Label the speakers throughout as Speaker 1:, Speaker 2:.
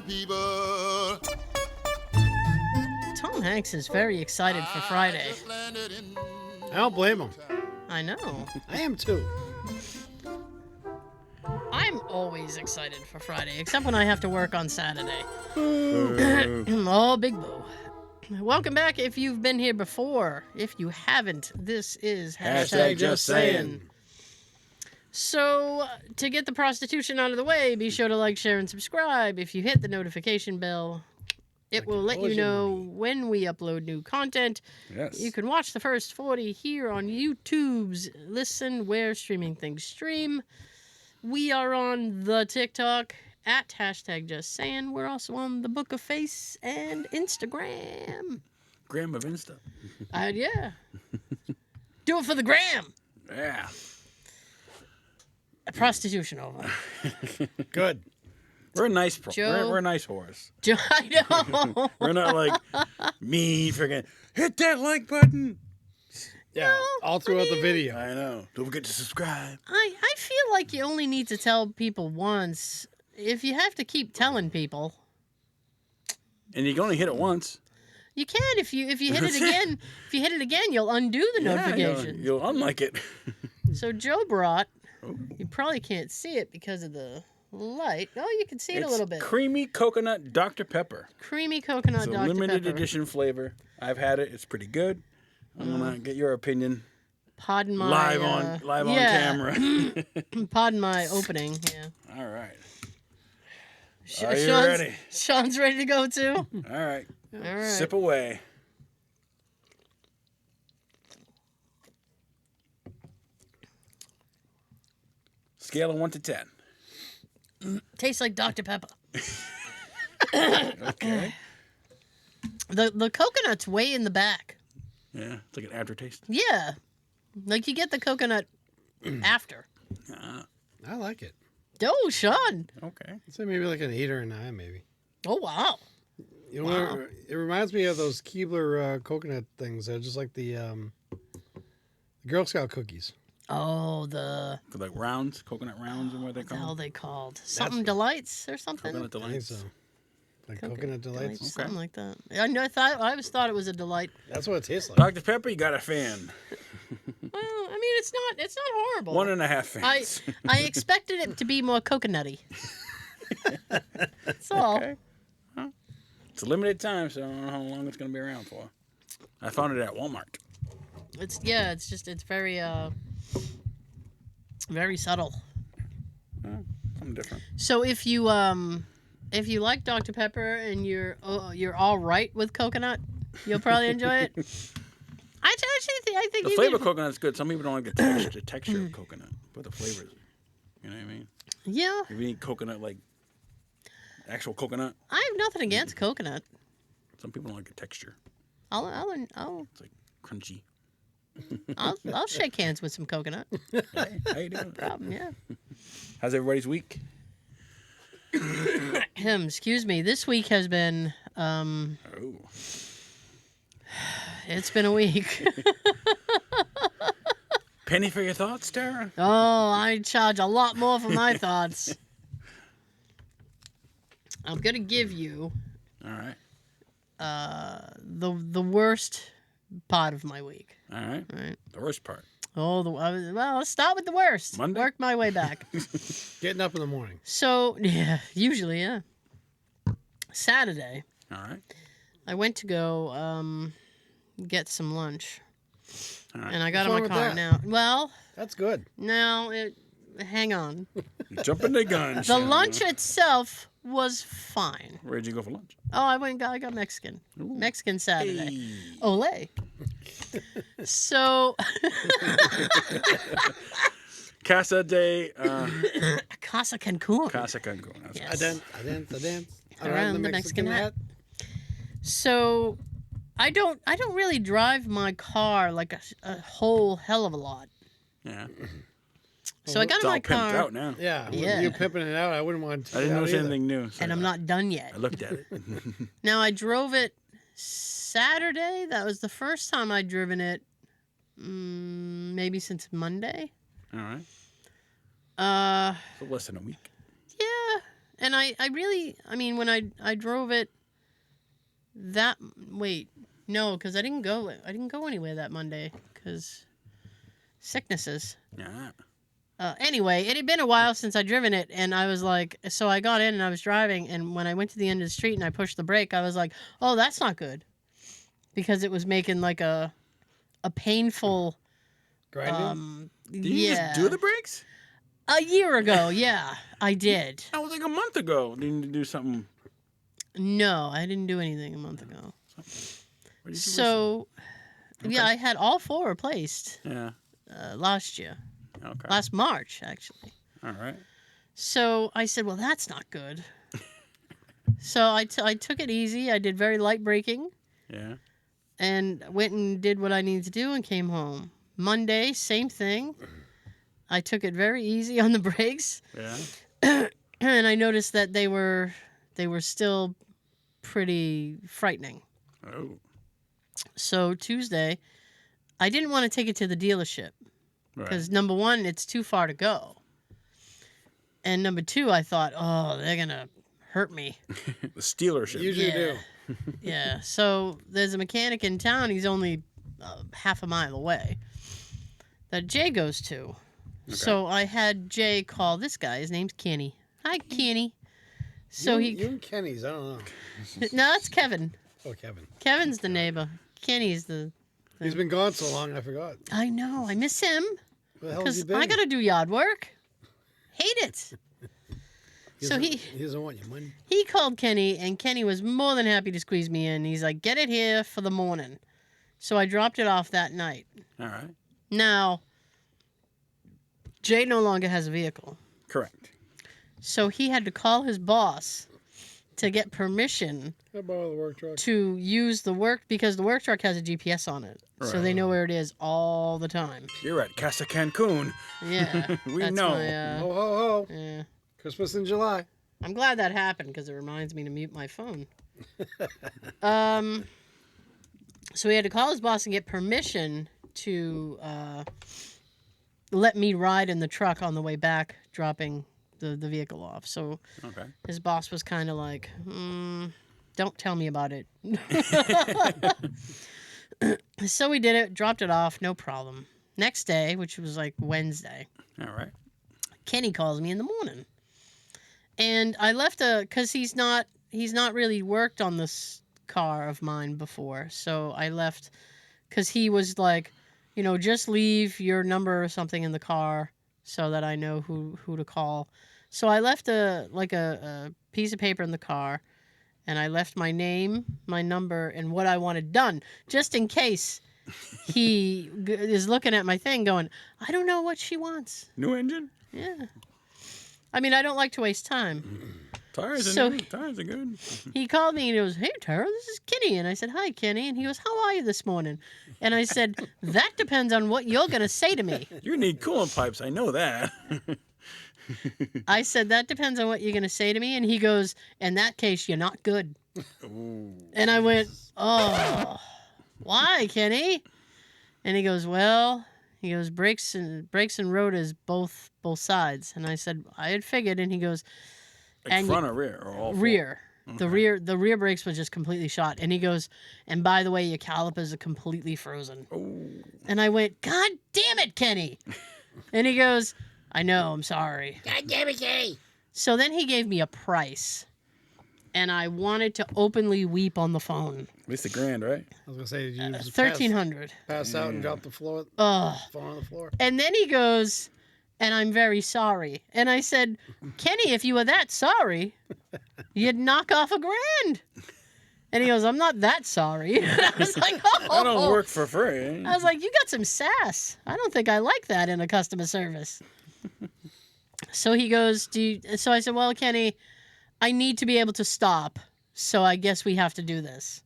Speaker 1: people.
Speaker 2: Tom Hanks is very excited for Friday.
Speaker 3: I don't blame him.
Speaker 2: I know.
Speaker 3: I am too.
Speaker 2: I'm always excited for Friday, except when I have to work on Saturday. Oh, big boo. Welcome back if you've been here before. If you haven't, this is
Speaker 3: Hashtag Just Sayin'.
Speaker 2: So, to get the prostitution out of the way, be sure to like, share, and subscribe. If you hit the notification bell, it will let you know when we upload new content.
Speaker 4: Yes.
Speaker 2: You can watch the first 40 here on YouTube's Listen Where Streaming Things Stream. We are on the TikTok at hashtag Just Sayin'. We're also on the Book of Face and Instagram.
Speaker 4: Gram of Insta.
Speaker 2: Yeah. Do it for the gram.
Speaker 4: Yeah.
Speaker 2: Prostitution over.
Speaker 3: Good.
Speaker 4: We're a nice
Speaker 2: Joe-
Speaker 4: we're a nice horse.
Speaker 2: I know.
Speaker 4: We're not like me freaking hit that like button.
Speaker 3: Yeah,
Speaker 2: No,
Speaker 3: all throughout the video.
Speaker 4: I know. Don't forget to subscribe.
Speaker 2: I feel like you only need to tell people once. If you have to keep telling people,
Speaker 4: And you can only hit it once.
Speaker 2: you can. If you hit it again, you'll undo the notification.
Speaker 4: You'll unlike it.
Speaker 2: So Joe brought. You probably can't see it because of the light. Oh, you can see it a little bit.
Speaker 4: Creamy coconut Dr. Pepper.
Speaker 2: Creamy coconut
Speaker 4: It's a
Speaker 2: Dr.
Speaker 4: limited
Speaker 2: Pepper.
Speaker 4: edition flavor. I've had it. It's pretty good. I'm gonna get your opinion
Speaker 2: Pardon my
Speaker 4: live on camera.
Speaker 2: Pardon my opening. Yeah.
Speaker 4: All right.
Speaker 2: Sh-
Speaker 4: Are you
Speaker 2: Sean's,
Speaker 4: ready?
Speaker 2: Sean's ready to go too.
Speaker 4: All right.
Speaker 2: All right.
Speaker 4: Sip away. Scale of 1 to 10.
Speaker 2: Tastes like Dr. Pepper.
Speaker 4: Okay.
Speaker 2: The coconut's way in the back.
Speaker 4: Yeah, it's like an aftertaste.
Speaker 2: Yeah. Like you get the coconut after.
Speaker 3: I like it.
Speaker 2: Oh, Sean.
Speaker 4: Okay.
Speaker 3: I'd say maybe like an 8 or a 9, maybe.
Speaker 2: Oh, wow.
Speaker 3: You know, it reminds me of those Keebler coconut things. They're just like the Girl Scout cookies.
Speaker 2: Oh, the...
Speaker 4: Like rounds, coconut rounds, and what they
Speaker 2: What the hell
Speaker 4: call
Speaker 2: are they called? Something Delights or something?
Speaker 4: Coconut
Speaker 3: I think
Speaker 4: delights.
Speaker 3: so. Like coconut delights.
Speaker 4: Okay.
Speaker 2: Something like that. I always thought it was a delight.
Speaker 3: That's what it tastes like.
Speaker 4: Dr. Pepper, you got a fan.
Speaker 2: Well, I mean, it's not horrible.
Speaker 4: 1.5 fans.
Speaker 2: I expected it to be more coconutty. That's all.
Speaker 4: Okay. Huh? It's a limited time, so I don't know how long it's going to be around for. I found it at Walmart.
Speaker 2: It's very very subtle.
Speaker 4: Something different.
Speaker 2: So if you like Dr. Pepper and you're all right with coconut, you'll probably enjoy it. I think
Speaker 4: The
Speaker 2: you
Speaker 4: flavor of
Speaker 2: need-
Speaker 4: coconut's good. Some people don't like the texture of coconut, but the flavor is, you know what I mean?
Speaker 2: Yeah,
Speaker 4: If you eat coconut, like actual coconut,
Speaker 2: I have nothing against coconut.
Speaker 4: some people don't like the texture.
Speaker 2: I'll
Speaker 4: It's like crunchy.
Speaker 2: I'll shake hands with some coconut.
Speaker 4: Hey, how you doing?
Speaker 2: Problem, yeah.
Speaker 4: How's everybody's week?
Speaker 2: Excuse me. This week has been
Speaker 4: Oh.
Speaker 2: it's been a week.
Speaker 4: Penny for your thoughts, Tara?
Speaker 2: Oh, I charge a lot more for my thoughts. I'm gonna give you
Speaker 4: All right.
Speaker 2: the worst part of my week.
Speaker 4: All right.
Speaker 2: Right.
Speaker 4: The worst part.
Speaker 2: Oh, well, let's start with the worst.
Speaker 4: Monday?
Speaker 2: Work my way back.
Speaker 3: Getting up in the morning.
Speaker 2: So, yeah, usually, yeah. Saturday,
Speaker 4: All right.
Speaker 2: I went to go get some lunch.
Speaker 4: All right.
Speaker 2: And I got
Speaker 3: What's
Speaker 2: in
Speaker 3: wrong
Speaker 2: my
Speaker 3: with
Speaker 2: car.
Speaker 3: that?
Speaker 2: Now, well,
Speaker 3: That's good.
Speaker 2: no, hang on.
Speaker 4: Jumping the gun.
Speaker 2: The
Speaker 4: Shannon.
Speaker 2: lunch itself was fine.
Speaker 4: Where'd you go for lunch?
Speaker 2: Oh, I got Mexican.
Speaker 4: Ooh.
Speaker 2: Mexican Saturday.
Speaker 4: Hey.
Speaker 2: Ole. So,
Speaker 4: Casa de
Speaker 2: Casa Cancun.
Speaker 4: Casa Cancun. That's
Speaker 2: Yes.
Speaker 3: I dance.
Speaker 2: Around the Mexican hat. So, I don't really drive my car like a whole hell of a lot.
Speaker 4: Yeah.
Speaker 2: So I got
Speaker 4: It's
Speaker 2: in
Speaker 4: all
Speaker 2: my
Speaker 4: pimped
Speaker 2: car,
Speaker 4: out now.
Speaker 3: Yeah.
Speaker 2: Yeah.
Speaker 3: You pimping it out, I wouldn't want to.
Speaker 4: I didn't notice anything new. So
Speaker 2: and I'm not done yet.
Speaker 4: I looked at it.
Speaker 2: Now I drove it Saturday. That was the first time I'd driven it, maybe since Monday.
Speaker 4: All right.
Speaker 2: Uh,
Speaker 4: So less than a week.
Speaker 2: yeah, And I really, I mean, when I drove it that, wait, no, because I didn't go anywhere that Monday because sicknesses.
Speaker 4: Yeah.
Speaker 2: Anyway, it had been a while since I'd driven it, and I was like, so I got in and I was driving, and when I went to the end of the street and I pushed the brake, I was like, oh, that's not good, because it was making like a painful.
Speaker 3: Grinding?
Speaker 4: Did you just do the brakes?
Speaker 2: A year ago, yeah, I did.
Speaker 4: That was like a month ago. Didn't you do something?
Speaker 2: No, I didn't do anything a month ago.
Speaker 4: What did you do
Speaker 2: So,
Speaker 4: recently?
Speaker 2: yeah,
Speaker 4: Okay.
Speaker 2: I had all 4 replaced
Speaker 4: Yeah.
Speaker 2: last year,
Speaker 4: Okay.
Speaker 2: last March, actually.
Speaker 4: All right.
Speaker 2: So I said, well, that's not good. So I took it easy. I did very light braking
Speaker 4: Yeah.
Speaker 2: and went and did what I needed to do and came home. Monday, same thing. I took it very easy on the brakes.
Speaker 4: Yeah.
Speaker 2: And I noticed that they were still pretty frightening.
Speaker 4: Oh.
Speaker 2: So Tuesday, I didn't want to take it to the dealership
Speaker 4: Right.
Speaker 2: because number one, it's too far to go, and number two, I thought, oh, they're gonna hurt me.
Speaker 4: The Steelership.
Speaker 3: Usually
Speaker 2: Yeah.
Speaker 3: do.
Speaker 2: Yeah. So there's a mechanic in town. He's only half a mile away that Jay goes to.
Speaker 4: Okay.
Speaker 2: So I had Jay call this guy. His name's Kenny. Hi, Kenny. So
Speaker 3: you and Kenny's, I don't know.
Speaker 2: no, that's Kevin.
Speaker 3: Oh, Kevin.
Speaker 2: Kevin's the neighbor. Kenny's the.
Speaker 3: He's been gone so long, I forgot.
Speaker 2: I know. I miss him
Speaker 3: Where the hell has he
Speaker 2: because
Speaker 3: been?
Speaker 2: I gotta do yard work. Hate it. So
Speaker 3: He doesn't want your money.
Speaker 2: he called Kenny, and Kenny was more than happy to squeeze me in. He's like, "Get it here for the morning." So I dropped it off that night.
Speaker 4: All right.
Speaker 2: Now, Jay no longer has a vehicle.
Speaker 4: Correct.
Speaker 2: So he had to call his boss to get permission
Speaker 3: Can I borrow the work truck?
Speaker 2: to use the work, because the work truck has a GPS on it. So they know where it is all the time.
Speaker 4: You're at Casa Cancun.
Speaker 2: Yeah.
Speaker 4: We
Speaker 2: that's
Speaker 4: know.
Speaker 2: My,
Speaker 3: Ho, ho, ho.
Speaker 2: yeah.
Speaker 3: Christmas in July.
Speaker 2: I'm glad that happened because it reminds me to mute my phone. So he had to call his boss and get permission to let me ride in the truck on the way back, dropping the vehicle off. So
Speaker 4: Okay.
Speaker 2: his boss was kind of like, don't tell me about it. So we did it, dropped it off, no problem. Next day, which was like Wednesday,
Speaker 4: All right.
Speaker 2: Kenny calls me in the morning. And I left because he's not really worked on this car of mine before. So I left because he was like, just leave your number or something in the car so that I know who to call. So I left a piece of paper in the car, and I left my name, my number, and what I wanted done, just in case he is looking at my thing going, I don't know what she wants.
Speaker 4: New engine?
Speaker 2: Yeah. I mean, I don't like to waste time.
Speaker 4: Tires are
Speaker 2: So-
Speaker 4: new. Tires are good.
Speaker 2: He called me and he goes, hey, Tara, this is Kenny. And I said, hi, Kenny. And he goes, how are you this morning? And I said, that depends on what you're going to say to me.
Speaker 4: You need coolant pipes. I know that.
Speaker 2: I said, that depends on what you're going to say to me. And he goes, in that case, you're not good.
Speaker 4: Ooh.
Speaker 2: And I went, oh, why, Kenny? And he goes, well, brakes and rotors, both sides. And I said, I had figured. And he goes,
Speaker 4: Like
Speaker 2: And
Speaker 4: front or rear? Or all four?
Speaker 2: rear. The
Speaker 4: Okay.
Speaker 2: rear brakes was just completely shot. And he goes, and by the way, your calipers are completely frozen.
Speaker 4: Ooh.
Speaker 2: And I went, God damn it, Kenny. And he goes, I know, I'm sorry.
Speaker 3: God damn it, Kenny.
Speaker 2: So then he gave me a price. And I wanted to openly weep on the phone.
Speaker 4: At least $1,000, right?
Speaker 3: I was going to say, did you just
Speaker 2: $1,300.
Speaker 3: pass out and drop the floor,
Speaker 2: Ugh.
Speaker 3: phone on the floor?
Speaker 2: And then he goes, and I'm very sorry. And I said, Kenny, if you were that sorry, you'd knock off $1,000. And he goes, I'm not that sorry. And I was like, oh.
Speaker 4: I don't work for free.
Speaker 2: I was like, you got some sass. I don't think I like that in a customer service. So he goes, so I said, well, Kenny, I need to be able to stop. So I guess we have to do this.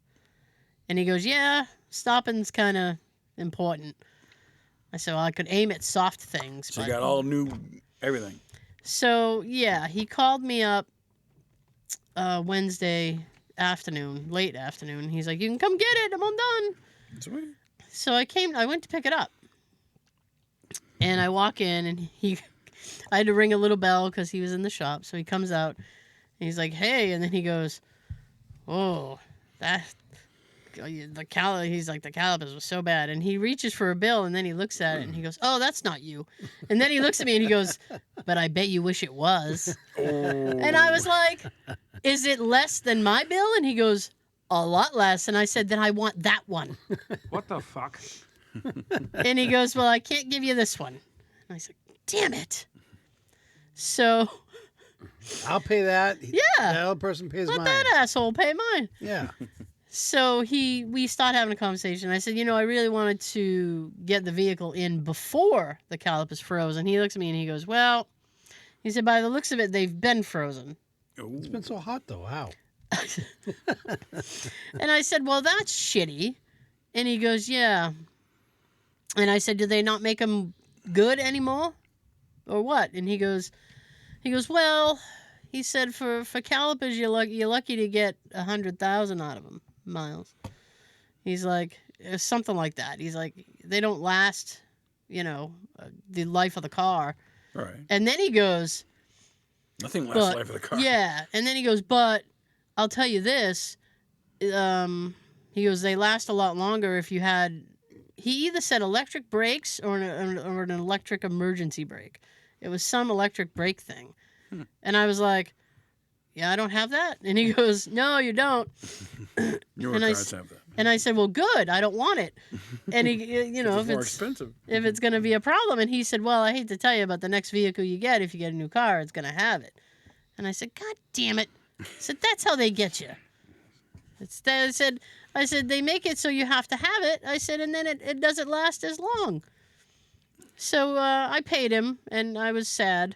Speaker 2: And he goes, yeah, stopping's kind of important. I said, well, I could aim at soft things.
Speaker 4: So
Speaker 2: but...
Speaker 4: you got all new everything.
Speaker 2: So, yeah, he called me up Wednesday afternoon, late afternoon. He's like, you can come get it. I'm all done.
Speaker 4: Sweet.
Speaker 2: So I went to pick it up. And I walk in, and I had to ring a little bell because he was in the shop. So he comes out, He's like, hey, and then he goes, oh, he's like, the calipers was so bad. And he reaches for a bill, and then he looks at it, and he goes, oh, that's not you. And then he looks at me, and he goes, but I bet you wish it was.
Speaker 4: Oh.
Speaker 2: And I was like, is it less than my bill? And he goes, a lot less. And I said, then I want that one.
Speaker 1: What the fuck?
Speaker 2: And he goes, well, I can't give you this one. And I said, damn it. So
Speaker 3: I'll pay that.
Speaker 2: Yeah.
Speaker 3: That other person pays
Speaker 2: let
Speaker 3: mine.
Speaker 2: that asshole pay mine.
Speaker 3: Yeah.
Speaker 2: So we started having a conversation. I said, I really wanted to get the vehicle in before the calipers froze. And he looks at me and he goes, well, he said, by the looks of it, they've been frozen.
Speaker 3: It's been so hot though. How?
Speaker 2: And I said, well, that's shitty. And he goes, yeah. And I said, do they not make them good anymore? Or what? And he goes, well, he said, for calipers, you're lucky to get 100,000 out of them, miles. He's like, something like that. He's like, they don't last, the life of the car.
Speaker 4: Right.
Speaker 2: And then he goes,
Speaker 4: nothing lasts the life of the car.
Speaker 2: yeah. And then he goes, but I'll tell you this. He goes, they last a lot longer if you had. He either said electric brakes or an electric emergency brake. It was some electric brake thing. And I was like, yeah, I don't have that. And he goes, no, you don't.
Speaker 4: Your
Speaker 2: And
Speaker 4: cars have that.
Speaker 2: And I said, well, good. I don't want it. And he,
Speaker 4: It's more expensive.
Speaker 2: if it's going to be a problem. And he said, well, I hate to tell you, but the next vehicle you get, if you get a new car, it's going to have it. And I said, God damn it. I said, that's how they get you. I said, they make it so you have to have it. I said, and then it doesn't last as long. So I paid him, and I was sad.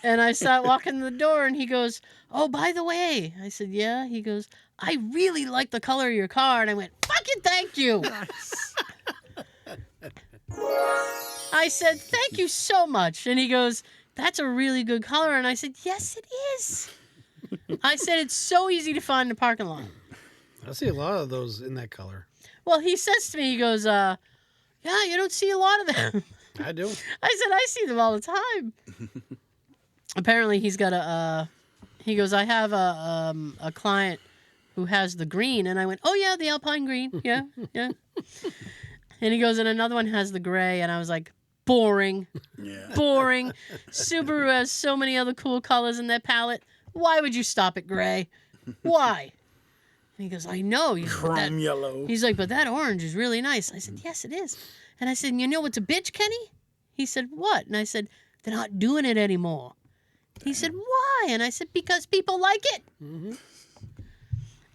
Speaker 2: And I started walking the door, and he goes, oh, by the way. I said, yeah. He goes, I really like the color of your car. And I went, fucking thank you. I said, thank you so much. And he goes, that's a really good color. And I said, yes, it is. I said, it's so easy to find in the parking lot.
Speaker 3: I see a lot of those in that color.
Speaker 2: Well, he says to me, he goes, yeah, you don't see a lot of them.
Speaker 3: I do.
Speaker 2: I said, I see them all the time. Apparently, he's got he goes, I have a client who has the green. And I went, oh, yeah, the Alpine green. Yeah, yeah. And he goes, and another one has the gray. And I was like, boring.
Speaker 4: Yeah.
Speaker 2: Boring. Subaru has so many other cool colors in their palette. Why would you stop at gray? Why? And he goes, I know.
Speaker 4: Chrome yellow.
Speaker 2: He's like, but that orange is really nice. I said, yes, it is. And I said, you know what's a bitch, Kenny? He said, what? And I said, they're not doing it anymore. He said, why? And I said, because people like it.
Speaker 3: Mm-hmm.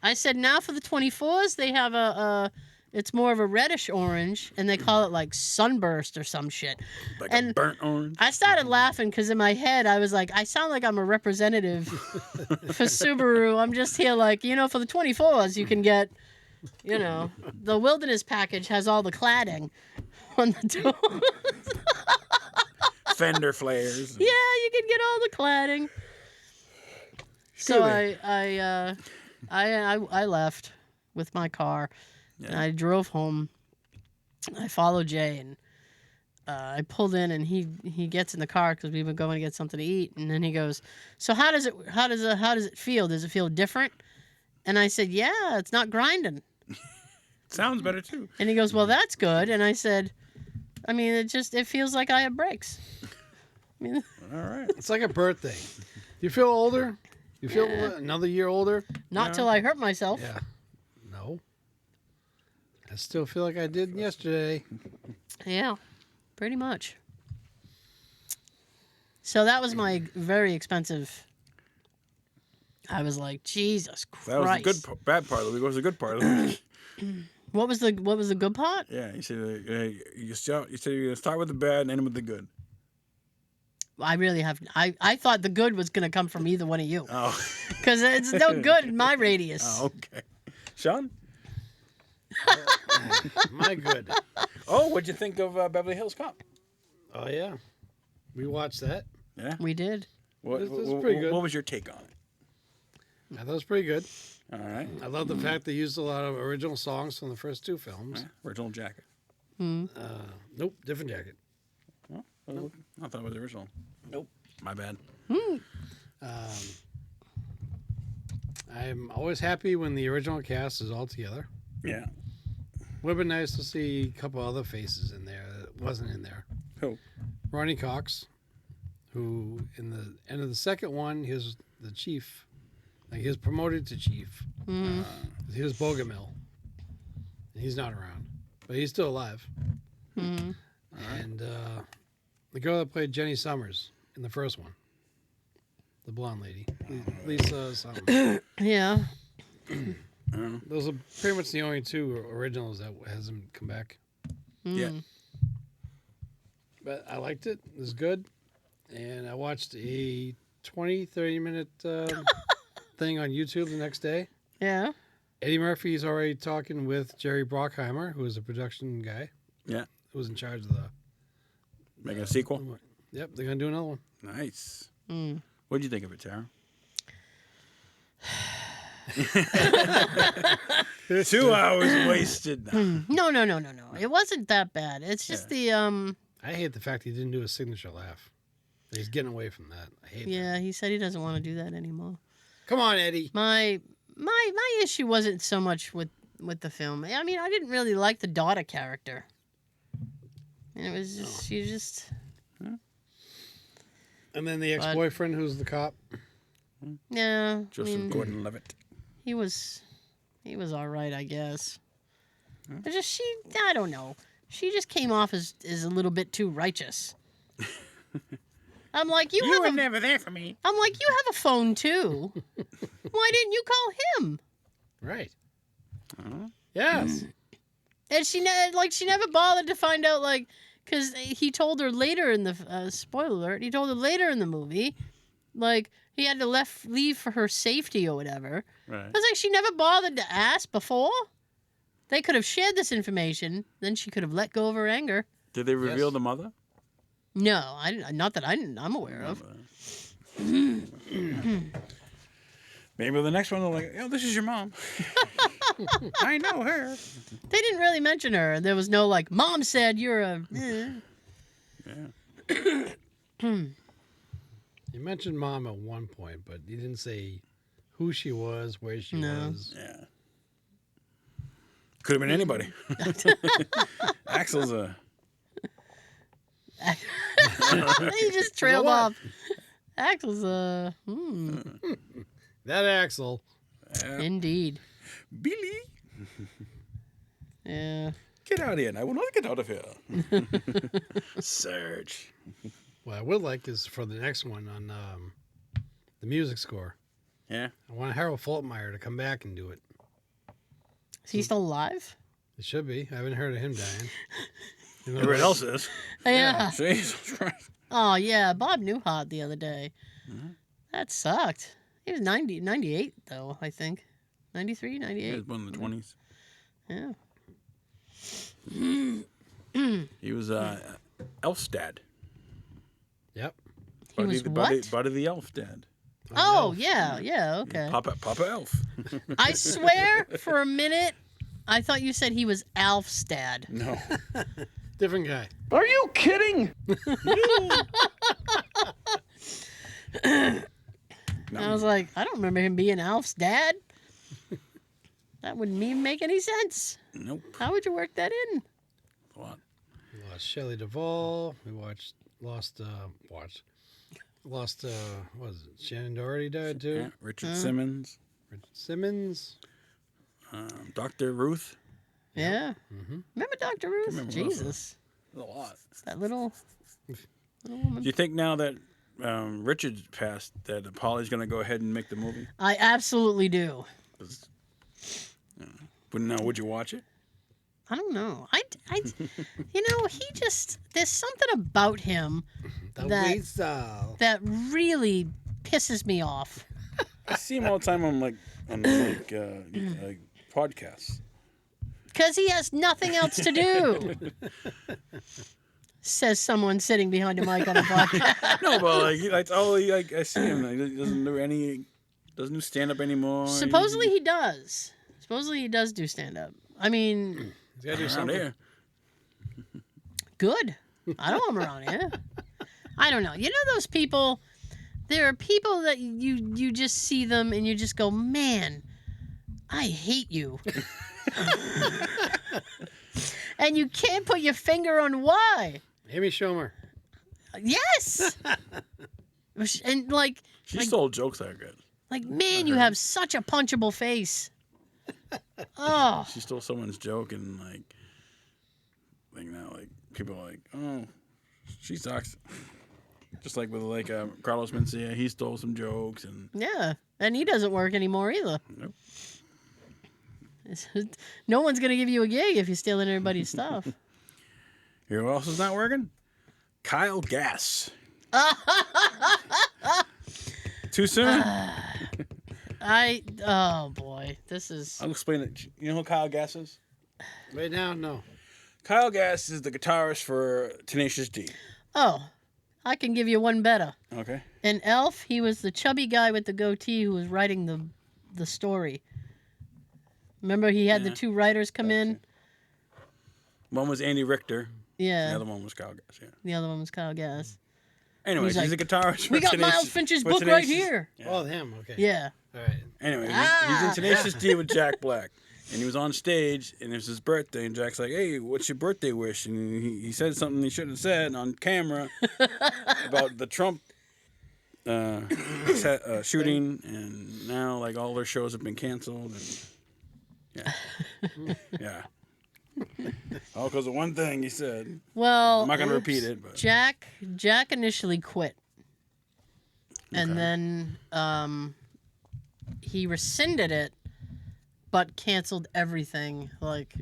Speaker 2: I said, now for the 24s, they have it's more of a reddish orange, and they call it like sunburst or some shit.
Speaker 4: Like
Speaker 2: and
Speaker 4: a burnt orange.
Speaker 2: I started laughing because in my head, I was like, I sound like I'm a representative for Subaru. I'm just here like, for the 24s, you can get, the Wilderness package has all the cladding on the door.
Speaker 4: Fender flares.
Speaker 2: Yeah, you can get all the cladding. So I left with my car, and I drove home. I followed Jay, and I pulled in, and he gets in the car because we were going to get something to eat, and then he goes, "So how does it feel? Does it feel different?" And I said, "Yeah, it's not grinding."
Speaker 4: Sounds better too.
Speaker 2: And he goes, "Well, that's good." And I said, "I mean, it feels like I have brakes." I mean,
Speaker 4: all right.
Speaker 3: It's like a birthday. You feel older? You feel another year older?
Speaker 2: not till I hurt myself.
Speaker 3: Yeah. No. I still feel like I did yesterday.
Speaker 2: Yeah, pretty much. So that was my very expensive. I was like, Jesus Christ.
Speaker 4: That was the good bad part of the week. What was the good part of the week?
Speaker 2: What was the good part?
Speaker 4: Yeah, you said you said you're gonna start with the bad and end with the good.
Speaker 2: I really have. I thought the good was going to come from either one of you.
Speaker 4: Oh.
Speaker 2: Because it's no good in my radius.
Speaker 4: Oh, okay. Sean?
Speaker 3: My good.
Speaker 4: Oh, what'd you think of Beverly Hills Cop?
Speaker 3: Oh, yeah. We watched that.
Speaker 4: Yeah.
Speaker 2: We did.
Speaker 3: This was pretty good.
Speaker 4: What was your take on it?
Speaker 3: I thought it was pretty good.
Speaker 4: All right.
Speaker 3: I love the fact they used a lot of original songs from the first two films.
Speaker 4: Yeah, original jacket.
Speaker 3: Nope, different jacket.
Speaker 4: I thought it was original.
Speaker 3: Nope.
Speaker 4: My bad.
Speaker 3: I'm always happy when the original cast is all together.
Speaker 4: Yeah.
Speaker 3: Would have been nice to see a couple other faces in there that wasn't in there.
Speaker 4: Who?
Speaker 3: Ronnie Cox, who in the end of the second one, he was the chief. Like he was promoted to chief.
Speaker 2: Mm.
Speaker 3: He was Bogomil. And he's not around, but he's still alive.
Speaker 2: Mm.
Speaker 3: And the girl that played Jenny Summers in the first one, the blonde lady, Lisa something.
Speaker 2: Yeah.
Speaker 3: Those are pretty much the only two originals that hasn't come back.
Speaker 4: Yeah.
Speaker 2: Mm.
Speaker 3: But I liked it. It was good. And I watched a 30 minute thing on YouTube the next day.
Speaker 2: Yeah.
Speaker 3: Eddie Murphy's already talking with Jerry Bruckheimer, who is a production guy.
Speaker 4: Yeah.
Speaker 3: Who was in charge of the...
Speaker 4: Making a sequel?
Speaker 3: Yep, they're going to do another one.
Speaker 4: Nice.
Speaker 2: Mm.
Speaker 4: What'd you think of it, Tara? 2 hours wasted.
Speaker 2: No. It wasn't that bad. It's just the
Speaker 3: I hate the fact he didn't do a signature laugh. He's getting away from that. I hate that.
Speaker 2: Yeah, he said he doesn't want to do that anymore.
Speaker 3: Come on, Eddie.
Speaker 2: My issue wasn't so much with the film. I mean, I didn't really like the daughter character. And it was just she just
Speaker 3: And then the ex-boyfriend who's the cop.
Speaker 2: yeah.
Speaker 4: Joseph Gordon-Levitt.
Speaker 2: He was all right, I guess. But just I don't know. She just came off as a little bit too righteous. I'm like, you
Speaker 4: were
Speaker 2: have
Speaker 4: never there for me.
Speaker 2: I'm like, you have a phone too. Why didn't you call him?
Speaker 3: Right. Yes.
Speaker 2: And she never bothered to find out, like, because he told her later in the spoiler alert. He told her later in the movie, like, he had to leave for her safety or whatever.
Speaker 4: Right.
Speaker 2: I was like, she never bothered to ask before. They could have shared this information. Then she could have let go of her anger.
Speaker 4: Did they reveal the mother?
Speaker 2: No, not that I'm aware of.
Speaker 4: Maybe the next one they're like, oh, this is your mom. I know her.
Speaker 2: They didn't really mention her. There was no like, Mom said you're a.
Speaker 4: Yeah.
Speaker 3: You mentioned mom at one point, but you didn't say who she was, where she was.
Speaker 4: Yeah. Could have been anybody. Axel's a...
Speaker 2: He just trailed off. Axel's
Speaker 3: That Axel.
Speaker 2: Indeed.
Speaker 4: Billy.
Speaker 2: Yeah.
Speaker 4: Get out of here. I will not get out of here. Surge.
Speaker 3: What I would like is for the next one on the music score.
Speaker 4: Yeah.
Speaker 3: I want Harold Faltermeyer to come back and do it.
Speaker 2: Is he still alive?
Speaker 3: It should be. I haven't heard of him dying. You know,
Speaker 4: Everyone else is.
Speaker 2: Yeah.
Speaker 4: Jesus Christ.
Speaker 2: Oh, yeah. Bob Newhart the other day. That sucked. He was 98, though, I think. 93,
Speaker 4: He
Speaker 2: 98.
Speaker 4: was born in the 20s.
Speaker 2: Yeah.
Speaker 4: He was Elf's dad.
Speaker 3: Yep.
Speaker 2: He was what?
Speaker 4: Buddy the Elf dad.
Speaker 2: Oh, yeah. Yeah, okay.
Speaker 4: Papa Elf.
Speaker 2: I swear, for a minute, I thought you said he was Alf's dad.
Speaker 4: No.
Speaker 3: Different guy.
Speaker 1: Are you kidding?
Speaker 2: I was like, I don't remember him being Alf's dad. That wouldn't even make any sense.
Speaker 4: Nope.
Speaker 2: How would you work that in?
Speaker 4: What?
Speaker 3: We watched Shelley Duvall. We lost what was it? Shannon Doherty died too.
Speaker 4: Yeah. Richard Simmons.
Speaker 3: Richard Simmons.
Speaker 4: Dr. Ruth.
Speaker 2: Yeah.
Speaker 3: Mm-hmm.
Speaker 2: Remember Dr. Ruth?
Speaker 4: Remember
Speaker 2: Jesus.
Speaker 4: A lot.
Speaker 2: That little woman.
Speaker 4: Do you think now that Richard's passed that Polly's going to go ahead and make the movie?
Speaker 2: I absolutely do.
Speaker 4: Would you watch it?
Speaker 2: I don't know. I he just, there's something about him that really pisses me off.
Speaker 4: I see him all the time on podcasts.
Speaker 2: Because he has nothing else to do. Says someone sitting behind a mic on a podcast.
Speaker 4: No, but I see him. He doesn't do stand up anymore.
Speaker 2: Supposedly he does. Supposedly he does do stand up. I mean,
Speaker 3: He's got to do
Speaker 4: around
Speaker 3: something.
Speaker 4: here.
Speaker 2: good. I don't want him around here. I don't know. You know those people there are people that you just see them and you just go, man, I hate you. And you can't put your finger on why.
Speaker 3: Amy Schumer.
Speaker 2: Yes. And like,
Speaker 4: She
Speaker 2: like,
Speaker 4: stole jokes that are good.
Speaker 2: like, man, you have such a punchable face. Oh.
Speaker 4: She stole someone's joke and like now, like people are like, oh, she sucks. Just like with like Carlos Mencia, he stole some jokes and
Speaker 2: Yeah. And he doesn't work anymore either.
Speaker 4: Nope.
Speaker 2: No one's going to give you a gig if you're stealing everybody's stuff.
Speaker 4: You know who else is not working? Kyle Gass. Too soon?
Speaker 2: Oh boy, this is.
Speaker 4: I'll explain it. You know who Kyle Gass is?
Speaker 3: Right now, no.
Speaker 4: Kyle Gass is the guitarist for Tenacious D.
Speaker 2: Oh, I can give you one better.
Speaker 4: Okay.
Speaker 2: In Elf, he was the chubby guy with the goatee who was writing the story. Remember, he had the two writers come in?
Speaker 4: One was Andy Richter.
Speaker 2: Yeah.
Speaker 4: The other one was Kyle Gass, yeah.
Speaker 2: The other one was Kyle Gass.
Speaker 4: Anyways,
Speaker 2: He's
Speaker 4: he's a guitarist for
Speaker 2: We got
Speaker 4: Tenacious,
Speaker 2: Miles Finch's
Speaker 4: for
Speaker 2: book right
Speaker 4: Tenacious-
Speaker 2: here.
Speaker 4: Yeah.
Speaker 3: Oh, him. Okay.
Speaker 2: Yeah.
Speaker 3: All right.
Speaker 4: Anyway, he's in Tenacious D with Jack Black. And he was on stage, and it was his birthday, and Jack's like, hey, what's your birthday wish? And he said something he shouldn't have said on camera about the Trump shooting, and now, like, all their shows have been canceled. And, yeah. All because of one thing he said.
Speaker 2: Well,
Speaker 4: I'm not going to repeat it, but...
Speaker 2: Jack initially quit. And then he rescinded it, but canceled everything. Like,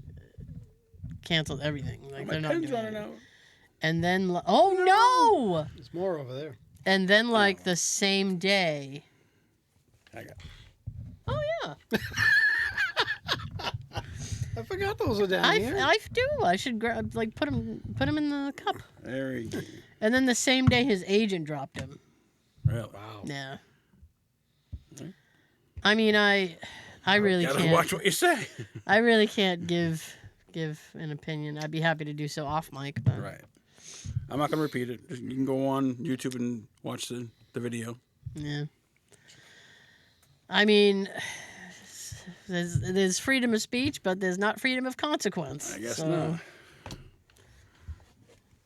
Speaker 2: canceled everything. Like,
Speaker 4: my
Speaker 2: they're not
Speaker 4: pen's
Speaker 2: doing
Speaker 4: running
Speaker 2: it.
Speaker 4: out.
Speaker 2: And then, oh no!
Speaker 3: There's more over there.
Speaker 2: And then, like, the same day.
Speaker 4: I got
Speaker 2: Oh yeah,
Speaker 3: I forgot those were down here.
Speaker 2: I do. I should grab, like, put him in the cup.
Speaker 4: There we go.
Speaker 2: And then the same day, his agent dropped him.
Speaker 4: Really?
Speaker 3: Wow.
Speaker 2: Yeah. I mean, I really
Speaker 4: Gotta
Speaker 2: can't.
Speaker 4: watch what you say.
Speaker 2: I really can't give an opinion. I'd be happy to do so off mic, but
Speaker 4: Right. I'm not going to repeat it. You can go on YouTube and watch the video.
Speaker 2: yeah. I mean, there's freedom of speech, but there's not freedom of consequence.
Speaker 4: I guess
Speaker 2: so
Speaker 4: not.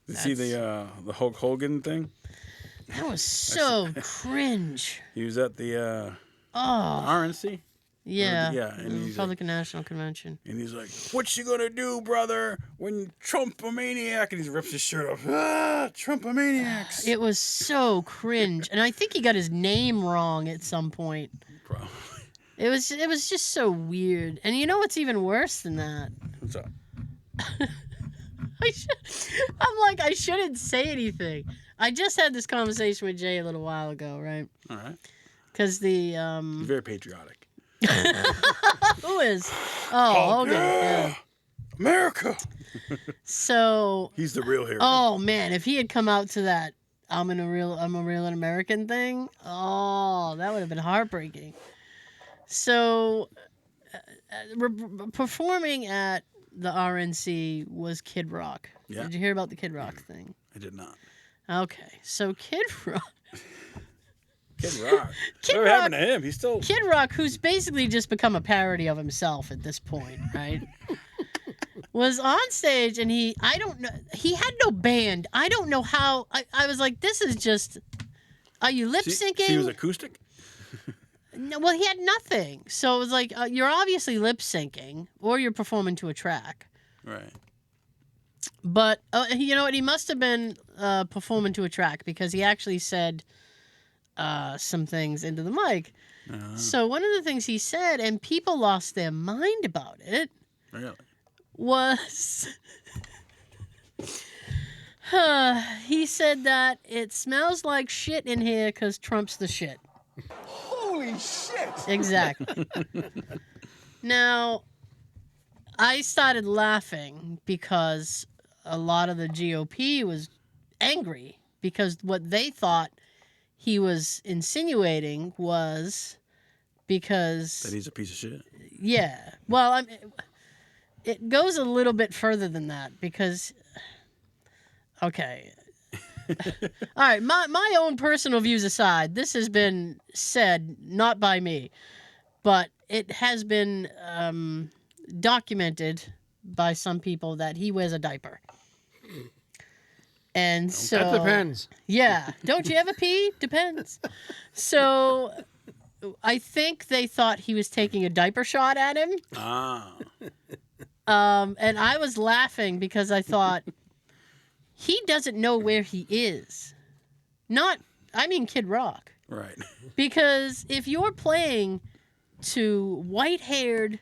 Speaker 4: You see the Hulk Hogan thing?
Speaker 2: That was so cringe.
Speaker 4: He was at the
Speaker 2: Oh,
Speaker 4: RNC.
Speaker 2: yeah.
Speaker 4: Yeah, and
Speaker 2: the
Speaker 4: he's
Speaker 2: Republican National Convention.
Speaker 4: And he's like, "What you gonna do, brother, when Trump-a-maniac?" And he rips his shirt off. Ah, Trump-a-maniacs.
Speaker 2: It was so cringe, and I think he got his name wrong at some point.
Speaker 4: Probably.
Speaker 2: It was just so weird. And you know what's even worse than that?
Speaker 4: What's up?
Speaker 2: I shouldn't say anything. I just had this conversation with Jay a little while ago, right?
Speaker 4: All right.
Speaker 2: Because the
Speaker 4: He's very patriotic.
Speaker 2: who is? Oh, okay. Yeah.
Speaker 4: America.
Speaker 2: So
Speaker 4: He's the real hero.
Speaker 2: oh man, if he had come out to that I'm a real American thing, oh, that would have been heartbreaking. So performing at the RNC was Kid Rock.
Speaker 4: Yeah.
Speaker 2: Did you hear about the Kid Rock thing?
Speaker 4: I did not.
Speaker 2: Okay, so Kid Rock.
Speaker 4: Kid Rock.
Speaker 2: Kid
Speaker 4: Whatever
Speaker 2: Rock-
Speaker 4: happened to him? He's still.
Speaker 2: Kid Rock, who's basically just become a parody of himself at this point, right? Was on stage and he had no band. I don't know how. I was like, this is just. Are you lip syncing?
Speaker 4: He was acoustic.
Speaker 2: No, well, he had nothing. So it was like, you're obviously lip syncing or you're performing to a track.
Speaker 4: Right.
Speaker 2: But you know what? He must have been performing to a track because he actually said some things into the mic. So one of the things he said, and people lost their mind about it,
Speaker 4: Really.
Speaker 2: was he said that it smells like shit in here because Trump's the shit.
Speaker 4: Holy shit!
Speaker 2: Exactly. Now, I started laughing because a lot of the GOP was angry because what they thought he was insinuating was because...
Speaker 4: That he's a piece of shit.
Speaker 2: Yeah. Well, I mean, it goes a little bit further than that because... Okay. All right, my own personal views aside, this has been said not by me, but it has been documented by some people that he wears a diaper. And so
Speaker 3: That depends.
Speaker 2: Yeah, don't you ever pee? Depends. So I think they thought he was taking a diaper shot at him.
Speaker 4: Ah.
Speaker 2: And I was laughing because I thought he doesn't know where he is. I mean Kid Rock.
Speaker 4: Right.
Speaker 2: Because if you're playing to white-haired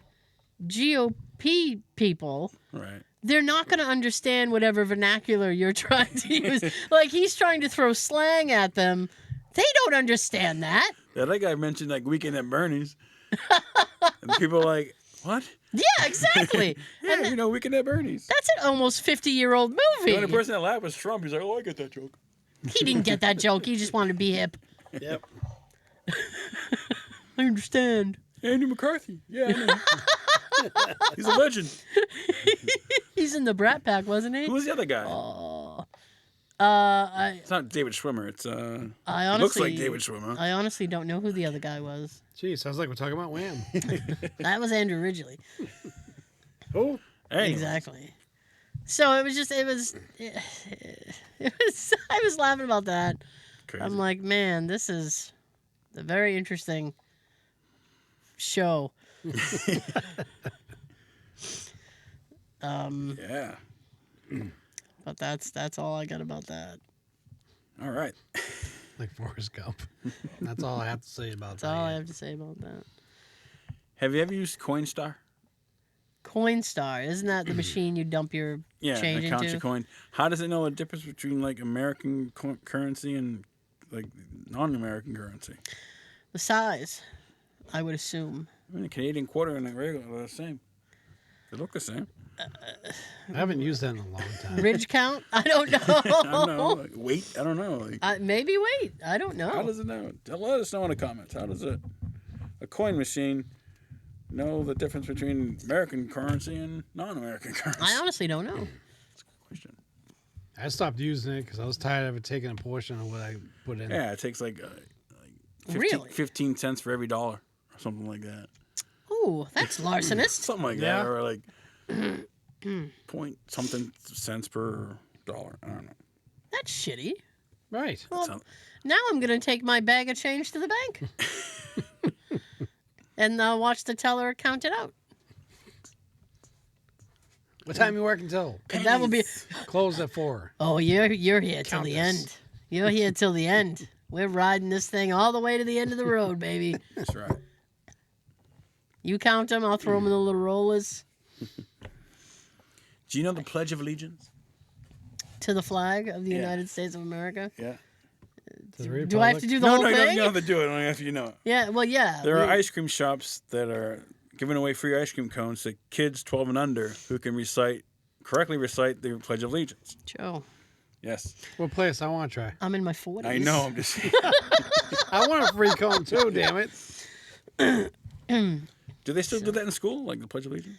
Speaker 2: GOP people,
Speaker 4: Right.
Speaker 2: they're not going to understand whatever vernacular you're trying to use. Like, he's trying to throw slang at them. They don't understand that.
Speaker 4: Yeah, that guy mentioned like Weekend at Bernie's. And people are like, what?
Speaker 2: Yeah, exactly.
Speaker 4: Yeah, Weekend at Bernie's.
Speaker 2: That's an almost 50-year-old movie.
Speaker 4: The only person that laughed was Trump. He's like, oh, I get that joke.
Speaker 2: He didn't get that joke. He just wanted to be hip.
Speaker 3: Yep.
Speaker 2: I understand.
Speaker 4: Andy McCarthy. Yeah, I know. He's a legend.
Speaker 2: He's in the Brat Pack, wasn't he?
Speaker 4: Who was the other guy?
Speaker 2: Oh.
Speaker 4: It's not David Schwimmer. It's
Speaker 2: I honestly
Speaker 4: looks like David Schwimmer.
Speaker 2: I honestly don't know who the other guy was.
Speaker 3: Gee, sounds like we're talking about Wham.
Speaker 2: That was Andrew Ridgely.
Speaker 3: Oh,
Speaker 4: Anyways.
Speaker 2: Exactly. So it was I was laughing about that.
Speaker 4: Crazy.
Speaker 2: I'm like, man, this is a very interesting show.
Speaker 4: Yeah.
Speaker 2: But that's all I got about that.
Speaker 4: All right.
Speaker 3: like Forrest Gump. That's all I have to say about
Speaker 2: That's
Speaker 3: that.
Speaker 2: all I have to say about that.
Speaker 4: Have you ever used Coinstar?
Speaker 2: Coinstar, isn't that the machine you dump your
Speaker 4: Yeah,
Speaker 2: change
Speaker 4: it counts
Speaker 2: into?
Speaker 4: your coin. How does it know the difference between like American currency and like non-American currency?
Speaker 2: The size, I would assume.
Speaker 4: I mean, a Canadian quarter and a regular are the same. They look the same.
Speaker 3: I haven't used that in a long time.
Speaker 2: Ridge count? I don't know.
Speaker 4: I don't know. Like, weight? I don't know. Like,
Speaker 2: Maybe weight. I don't know.
Speaker 4: how does it know? Let us know in the comments. How does a coin machine know the difference between American currency and non-American currency?
Speaker 2: I honestly don't know.
Speaker 4: That's a good question.
Speaker 3: I stopped using it because I was tired of it taking a portion of what I put in.
Speaker 4: Yeah, it takes like 15,
Speaker 2: Really?
Speaker 4: 15 cents for every dollar or something like that.
Speaker 2: Ooh, that's larcenous.
Speaker 4: Something like
Speaker 3: Yeah.
Speaker 4: that, or like point something cents per dollar. I don't know.
Speaker 2: That's shitty.
Speaker 3: Right.
Speaker 2: Well,
Speaker 4: Sound-
Speaker 2: now I'm going to take my bag of change to the bank. And watch the teller count it out.
Speaker 3: What time you work until?
Speaker 2: And that will be...
Speaker 3: Closed at 4.
Speaker 2: Oh, you're here till the
Speaker 3: Countess.
Speaker 2: end. You're here till the end. We're riding this thing all the way to the end of the road, baby.
Speaker 4: That's right.
Speaker 2: You count them, I'll throw them in the little rollers.
Speaker 4: Do you know the Pledge of Allegiance?
Speaker 2: To the flag of the
Speaker 4: Yeah.
Speaker 2: United States of America.
Speaker 4: Yeah.
Speaker 2: Do I have to do the
Speaker 4: No,
Speaker 2: whole
Speaker 4: no, you
Speaker 2: thing?
Speaker 4: don't have to do it. Only after you know it.
Speaker 2: Yeah, well, yeah.
Speaker 4: There are ice cream shops that are giving away free ice cream cones to kids 12 and under who can correctly recite the Pledge of Allegiance.
Speaker 2: Joe,
Speaker 4: Yes.
Speaker 3: What place? I want to try.
Speaker 2: I'm in my 40s.
Speaker 4: I know. I'm just saying.
Speaker 3: I want a free cone too, damn it.
Speaker 4: Do they still do that in school, like the Pledge of Allegiance?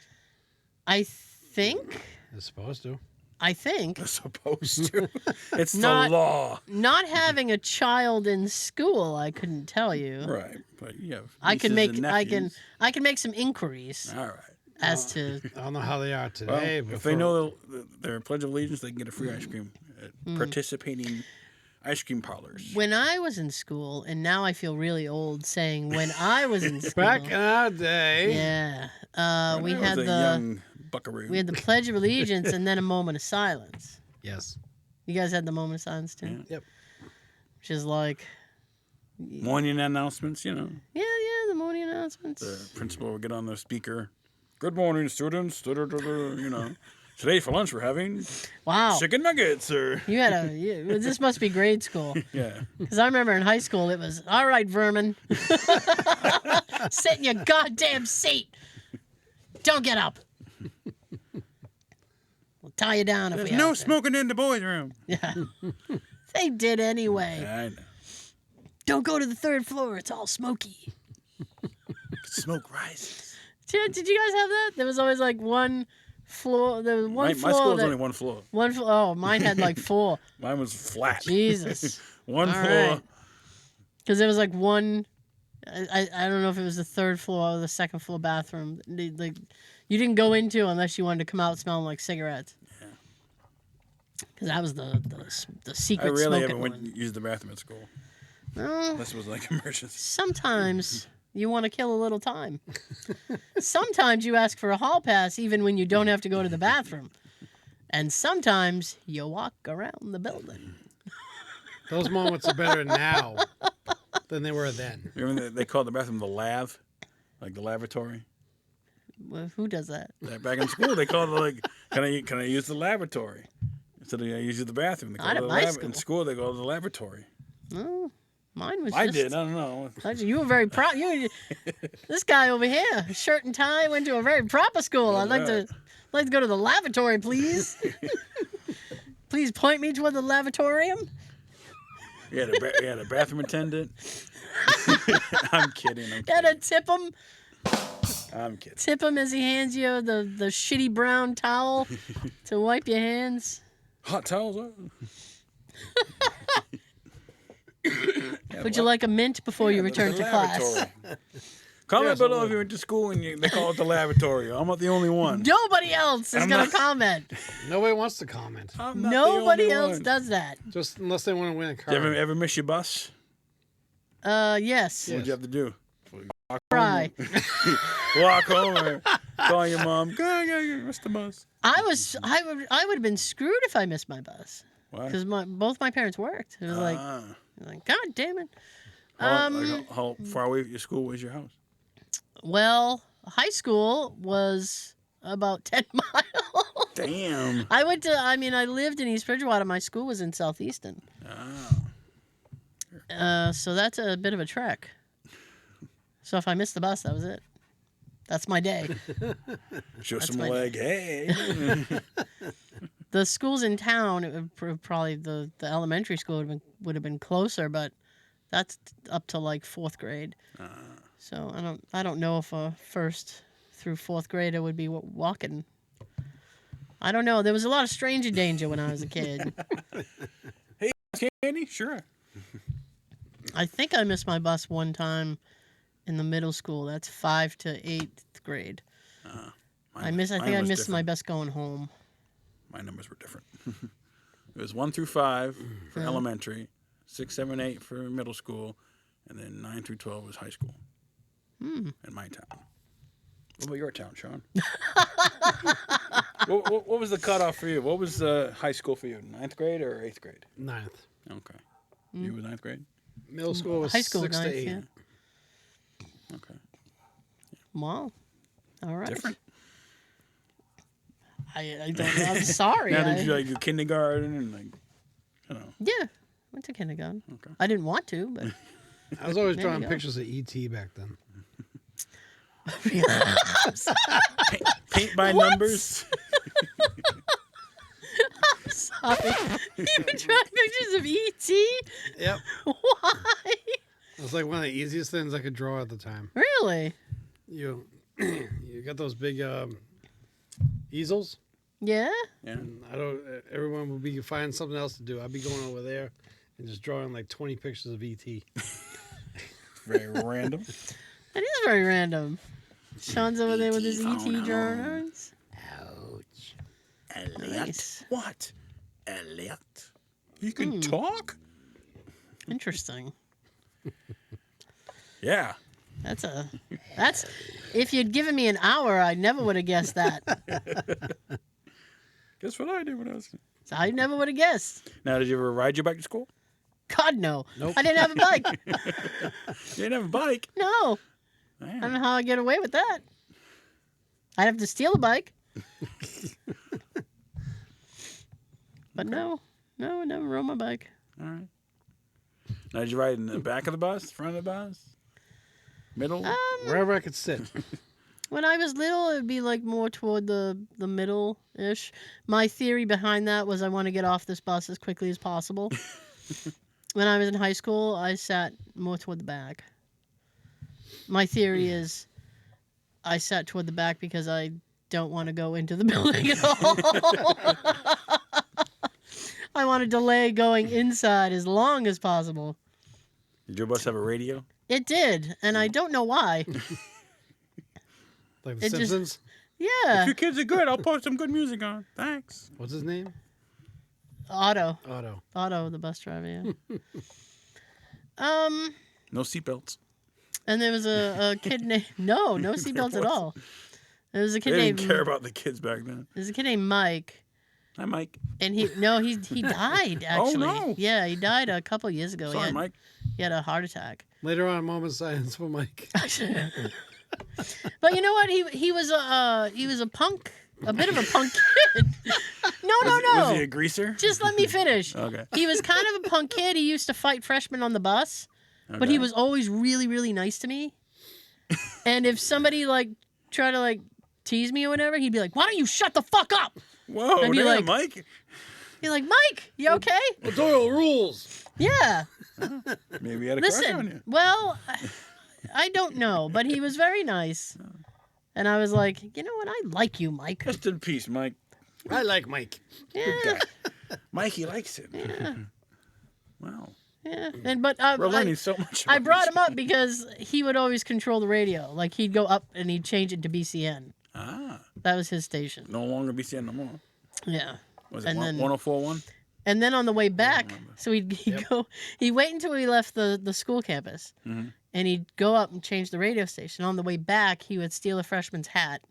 Speaker 2: I think.
Speaker 3: It's supposed to.
Speaker 4: They're supposed to. It's
Speaker 2: Not-
Speaker 4: the law.
Speaker 2: Not having a child in school, I couldn't tell you.
Speaker 4: Right. But you have
Speaker 2: I can
Speaker 4: nieces
Speaker 2: make
Speaker 4: and
Speaker 2: I can
Speaker 4: nephews.
Speaker 2: I can make some inquiries
Speaker 4: All right.
Speaker 2: as to
Speaker 3: I don't know how they are
Speaker 4: Well,
Speaker 3: today.
Speaker 4: if they know their Pledge of Allegiance, they can get a free ice cream at participating ice cream parlors.
Speaker 2: when I was in school, and now I feel really old saying when I was in school.
Speaker 3: back in our day.
Speaker 2: Yeah,
Speaker 4: When
Speaker 2: we
Speaker 4: I was
Speaker 2: had
Speaker 4: a
Speaker 2: the
Speaker 4: young buckaroo.
Speaker 2: we had the Pledge of Allegiance and then a moment of silence.
Speaker 3: Yes.
Speaker 2: You guys had the moment of silence too,
Speaker 4: Yeah.
Speaker 3: Yep.
Speaker 2: which is like
Speaker 4: morning announcements.
Speaker 2: yeah, the morning announcements.
Speaker 4: The principal would get on the speaker. Good morning, students. Today for lunch we're having
Speaker 2: Wow,
Speaker 4: chicken nuggets. Or
Speaker 2: you had this must be grade school.
Speaker 4: yeah,
Speaker 2: Because I remember in high school it was, all right, vermin. Sit in your goddamn seat. Don't get up. We'll tie you down if
Speaker 4: there's
Speaker 2: we
Speaker 4: no
Speaker 2: have to.
Speaker 4: smoking in the boys' room.
Speaker 2: Yeah. They did anyway.
Speaker 4: I know.
Speaker 2: Don't go to the third floor. It's all smoky.
Speaker 4: Smoke rises.
Speaker 2: Did you guys have that? There was always like one floor. There was one
Speaker 4: My
Speaker 2: floor.
Speaker 4: school was
Speaker 2: that,
Speaker 4: only one floor.
Speaker 2: one floor. Oh, mine had like 4.
Speaker 4: Mine was flat.
Speaker 2: Jesus.
Speaker 4: One
Speaker 2: All
Speaker 4: floor.
Speaker 2: right. Because there was like one. I don't know if it was the 3rd floor or the 2nd floor bathroom. Like you didn't go into unless you wanted to come out smelling like cigarettes.
Speaker 4: Yeah.
Speaker 2: Because that was the
Speaker 4: I
Speaker 2: secret
Speaker 4: rarely
Speaker 2: smoking
Speaker 4: ever went
Speaker 2: one.
Speaker 4: and used the bathroom at school.
Speaker 2: Well,
Speaker 4: Unless it was like emergency.
Speaker 2: sometimes you want to kill a little time. Sometimes you ask for a hall pass even when you don't have to go to the bathroom. And sometimes you walk around the building.
Speaker 3: Those moments are better now than they were then.
Speaker 4: Remember they called the bathroom the lav? Like the lavatory?
Speaker 2: Well, who does that?
Speaker 4: Back in school, they called it like, can I use the lavatory? Instead of use the bathroom. They
Speaker 2: Not
Speaker 4: called
Speaker 2: at
Speaker 4: it
Speaker 2: my
Speaker 4: In
Speaker 2: school.
Speaker 4: school, they called it the lavatory.
Speaker 2: No, mine was
Speaker 4: I
Speaker 2: just...
Speaker 4: did. I don't know.
Speaker 2: You were very proud. This guy over here, shirt and tie, went to a very proper school. I'd like to go to the lavatory, please. Please point me toward the lavatorium.
Speaker 4: You had a bathroom attendant. I'm kidding.
Speaker 2: You had to tip him.
Speaker 4: I'm kidding.
Speaker 2: Tip him as he hands you the shitty brown towel to wipe your hands.
Speaker 4: Hot towels.
Speaker 2: Would you like a mint before you return to class?
Speaker 4: Comment below if you went to school and they call it the lavatory. I'm not the only one.
Speaker 2: Nobody else is going to comment.
Speaker 3: Nobody wants to comment.
Speaker 4: I'm not
Speaker 2: Nobody
Speaker 4: the only
Speaker 2: else
Speaker 4: one.
Speaker 2: does that.
Speaker 3: Just unless they want to win a car.
Speaker 4: Did you ever miss your bus?
Speaker 2: Yes.
Speaker 4: What'd you have to do?
Speaker 2: Cry.
Speaker 4: Walk home or call your mom. Go, missed the bus.
Speaker 2: I would have been screwed if I missed my bus
Speaker 4: Why?
Speaker 2: because both my parents worked. It was like God damn it.
Speaker 4: How far away from your school was your house?
Speaker 2: Well, high school was about 10 miles.
Speaker 4: Damn.
Speaker 2: I lived in East Bridgewater. My school was in Southeastern.
Speaker 4: Oh.
Speaker 2: So that's a bit of a trek. So if I missed the bus, that was it. That's my day.
Speaker 4: Show
Speaker 2: That's
Speaker 4: some
Speaker 2: my-
Speaker 4: leg. Hey.
Speaker 2: The schools in town, it would probably the elementary school would have been closer, but that's up to like 4th grade. So I don't know if a 1st through 4th grader would be walking. I don't know. There was a lot of stranger danger when I was a kid.
Speaker 4: Hey, candy? Sure.
Speaker 2: I think I missed my bus one time in the middle school. That's 5th to 8th grade. I think I missed my bus going home.
Speaker 4: My numbers were different. It was 1 through 5 for elementary, 6, 7, 8 for middle school, and then 9 through 12 was high school. In my town. What about your town, Sean? what was the cutoff for you? What was high school for you? 9th grade or 8th grade?
Speaker 3: 9th.
Speaker 4: Okay. You was 9th grade?
Speaker 3: Middle school was
Speaker 2: High school
Speaker 3: 6 to
Speaker 2: 9th,
Speaker 3: 8.
Speaker 2: yeah.
Speaker 4: Okay.
Speaker 2: Wow. All right.
Speaker 4: Different.
Speaker 2: I don't know. I'm sorry.
Speaker 4: Now, did you like do kindergarten and like, you know?
Speaker 2: Yeah. Went to kindergarten.
Speaker 4: Okay.
Speaker 2: I didn't want to, but
Speaker 3: I was always
Speaker 2: There
Speaker 3: drawing
Speaker 2: you go.
Speaker 3: pictures of E.T. back then.
Speaker 4: Paint by
Speaker 2: What?
Speaker 4: numbers.
Speaker 2: sorry. You would draw pictures of E.T.?
Speaker 3: Yep.
Speaker 2: Why?
Speaker 3: It was like one of the easiest things I could draw at the time.
Speaker 2: Really?
Speaker 3: You got those big easels?
Speaker 2: Yeah?
Speaker 4: Yeah.
Speaker 3: And everyone would be finding something else to do. I'd be going over there and just drawing like 20 pictures of E.T.
Speaker 4: Very random.
Speaker 2: That is very random. Sean's over there with his
Speaker 4: E.T.
Speaker 2: E.T.
Speaker 4: phone
Speaker 2: drawings.
Speaker 3: Ouch.
Speaker 4: Elliot.
Speaker 2: Nice.
Speaker 4: What? Elliot. You can talk?
Speaker 2: Interesting.
Speaker 4: Yeah.
Speaker 2: That's if you'd given me an hour, I never would have guessed that.
Speaker 4: Guess what I did when I was...
Speaker 2: I never would have guessed.
Speaker 4: Now, did you ever ride your bike to school?
Speaker 2: God, no.
Speaker 3: Nope.
Speaker 2: I didn't have a bike.
Speaker 4: You didn't have a bike?
Speaker 2: No. I
Speaker 4: Man.
Speaker 2: don't know how I get away with that. I'd have to steal a bike. But no, I never rode my bike.
Speaker 4: All right. Now, did you ride in the back of the bus, front of the bus, middle?
Speaker 3: Wherever I could sit.
Speaker 2: When I was little, it would be like more toward the middle-ish. My theory behind that was I want to get off this bus as quickly as possible. When I was in high school, I sat more toward the back. My theory is I sat toward the back because I don't want to go into the building at all. I want to delay going inside as long as possible.
Speaker 4: Did your bus have a radio?
Speaker 2: It did, and I don't know why.
Speaker 3: Like the
Speaker 2: It just-
Speaker 3: Simpsons.
Speaker 2: Yeah.
Speaker 4: If your kids are good, I'll put some good music on. Thanks.
Speaker 3: What's his name?
Speaker 2: Otto,
Speaker 3: Otto.
Speaker 2: the bus driver, yeah.
Speaker 4: No seatbelts.
Speaker 2: And there was a kid named no seatbelts at all. There was a kid
Speaker 4: They
Speaker 2: named
Speaker 4: didn't care about the kids back then.
Speaker 2: There's a kid named Mike,
Speaker 4: Hi, Mike.
Speaker 2: and he died actually.
Speaker 4: no.
Speaker 2: Yeah, he died a couple years ago.
Speaker 4: Sorry, Mike.
Speaker 2: He had a heart attack.
Speaker 3: Later on, moment of silence for Mike.
Speaker 2: But you know what? He was a punk, a bit of a punk kid. No.
Speaker 4: Was he a greaser?
Speaker 2: Just let me finish.
Speaker 4: Okay.
Speaker 2: He was kind of a punk kid. He used to fight freshmen on the bus, but he
Speaker 4: Okay.
Speaker 2: was always really, really nice to me. And if somebody like tried to like tease me or whatever, he'd be like, "Why don't you shut the fuck up?"
Speaker 4: Whoa,
Speaker 2: I'd be
Speaker 4: damn,
Speaker 2: like-
Speaker 4: Mike.
Speaker 2: Be like, "Mike, you okay?"
Speaker 3: Well, Doyle rules.
Speaker 2: Yeah.
Speaker 4: Maybe he had a crush on
Speaker 2: Listen,
Speaker 4: you.
Speaker 2: well, I don't know, but he was very nice. And I was like, you know what? I like you, Mike.
Speaker 4: Rest in peace, Mike.
Speaker 3: I like Mike.
Speaker 2: Yeah,
Speaker 4: Mikey likes it.
Speaker 2: yeah,
Speaker 4: Wow.
Speaker 2: yeah. And but
Speaker 4: We're learning so much.
Speaker 2: I
Speaker 4: about
Speaker 2: brought
Speaker 4: each
Speaker 2: him up because he would always control the radio. Like he'd go up and he'd change it to BCN.
Speaker 4: Ah,
Speaker 2: That was his station.
Speaker 4: no longer BCN no more.
Speaker 2: Yeah.
Speaker 4: Was it
Speaker 2: And then-
Speaker 4: 1041?
Speaker 2: And then on the way back,
Speaker 4: remember.
Speaker 2: so he'd wait until we left the school campus,
Speaker 4: Mhm.
Speaker 2: and he'd go up and change the radio station. On the way back, he would steal a freshman's hat,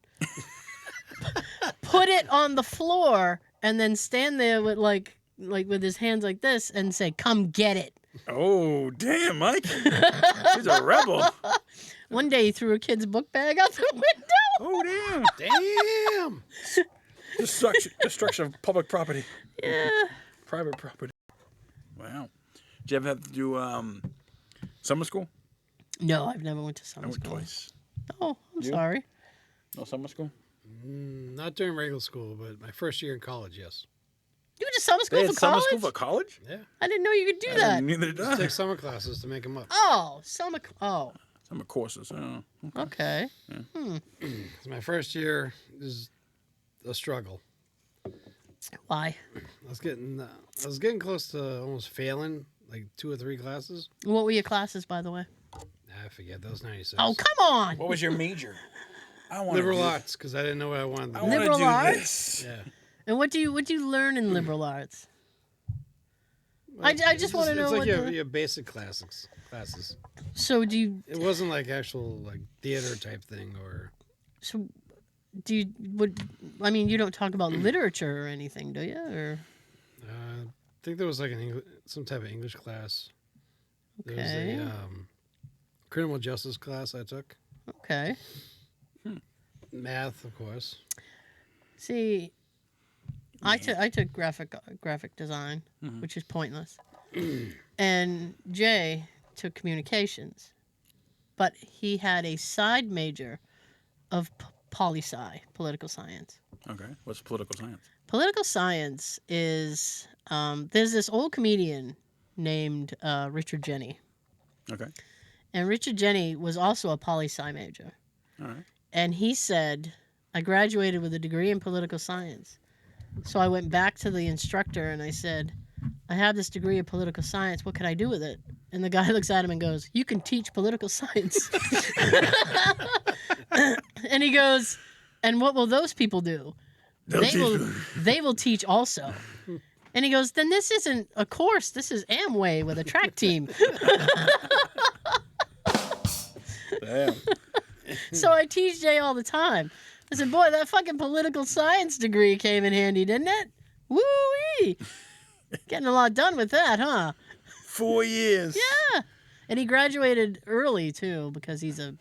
Speaker 2: put it on the floor, and then stand there with like with his hands like this and say, "Come get it."
Speaker 4: Oh, damn, Mike. He's a rebel.
Speaker 2: One day, he threw a kid's book bag out the window.
Speaker 4: Oh, damn.
Speaker 3: Damn.
Speaker 4: Destruction of public property.
Speaker 2: Yeah.
Speaker 4: Private property. Wow. Did you ever have to do summer school?
Speaker 2: No, I've never went to
Speaker 4: I
Speaker 2: summer
Speaker 4: went
Speaker 2: school.
Speaker 4: twice.
Speaker 2: Oh, I'm
Speaker 4: You?
Speaker 2: sorry.
Speaker 4: No summer school?
Speaker 3: Not during regular school, but my first year in college, yes.
Speaker 2: You went to summer school
Speaker 4: They
Speaker 2: for
Speaker 4: had summer
Speaker 2: college?
Speaker 4: school for college?
Speaker 3: Yeah.
Speaker 2: I didn't know you could do
Speaker 4: I
Speaker 2: that.
Speaker 4: didn't- Neither did
Speaker 3: Just
Speaker 4: I.
Speaker 3: take summer classes to make them up.
Speaker 2: Oh, summer. Oh,
Speaker 4: Summer courses. Oh.
Speaker 2: okay.
Speaker 3: Because my first year is a struggle.
Speaker 2: Why?
Speaker 3: I was getting close to almost failing, like 2 or 3 classes.
Speaker 2: What were your classes, by the way?
Speaker 3: I forget. That was 96.
Speaker 2: Oh, come on.
Speaker 4: What was your major? I want
Speaker 3: Liberal arts, because I didn't know what I wanted to
Speaker 4: I
Speaker 3: do.
Speaker 4: want to
Speaker 2: Liberal
Speaker 4: do
Speaker 2: arts?
Speaker 4: this.
Speaker 3: Yeah.
Speaker 2: And what do you learn in liberal arts? I just
Speaker 3: It's
Speaker 2: wanna know
Speaker 3: It's like
Speaker 2: what
Speaker 3: your,
Speaker 2: the-
Speaker 3: your basic classes.
Speaker 2: So do you
Speaker 3: It wasn't like actual like theater type thing or.
Speaker 2: so do you would I mean you don't talk about literature or anything, do you? Or
Speaker 3: I think there was like some type of English class. There was
Speaker 2: okay,
Speaker 3: a criminal justice class I took.
Speaker 2: okay.
Speaker 3: Math, of course.
Speaker 2: See, I took graphic design, which is pointless, and Jay took communications, but he had a side major of poli-sci, political science.
Speaker 4: Okay. What's political science?
Speaker 2: Political science is there's this old comedian named Richard Jenny,
Speaker 4: Okay.
Speaker 2: and Richard Jenny was also a poli-sci major,
Speaker 4: All right.
Speaker 2: and he said, "I graduated with a degree in political science." So I went back to the instructor and I said, "I have this degree in political science. What can I do with it?" And the guy looks at him and goes, "You can teach political science." And he goes, "And what will those people do?" They will teach also. And he goes, "Then this isn't a course. This is Amway with a track team."
Speaker 4: Damn.
Speaker 2: So I teach Jay all the time. I said, "Boy, that fucking political science degree came in handy, didn't it? Woo-wee. Getting a lot done with that, huh?"
Speaker 4: 4 years.
Speaker 2: Yeah. And he graduated early, too, because he's a...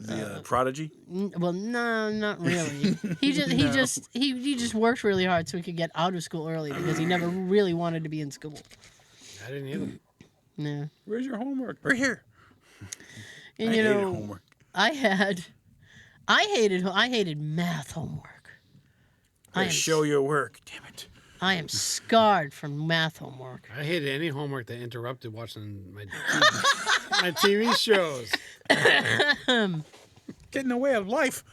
Speaker 4: Is he a prodigy?
Speaker 2: Well, no, not really. He just worked really hard so he could get out of school early because he never really wanted to be in school.
Speaker 3: I didn't either.
Speaker 2: No.
Speaker 4: Where's your homework? Right here.
Speaker 2: And,
Speaker 4: I
Speaker 2: you
Speaker 4: hated
Speaker 2: know,
Speaker 4: homework.
Speaker 2: I hated math homework.
Speaker 4: Hey, show your work. Damn it.
Speaker 2: I am scarred from math homework.
Speaker 3: I hated any homework that interrupted watching my my TV shows.
Speaker 4: Get in the way of life.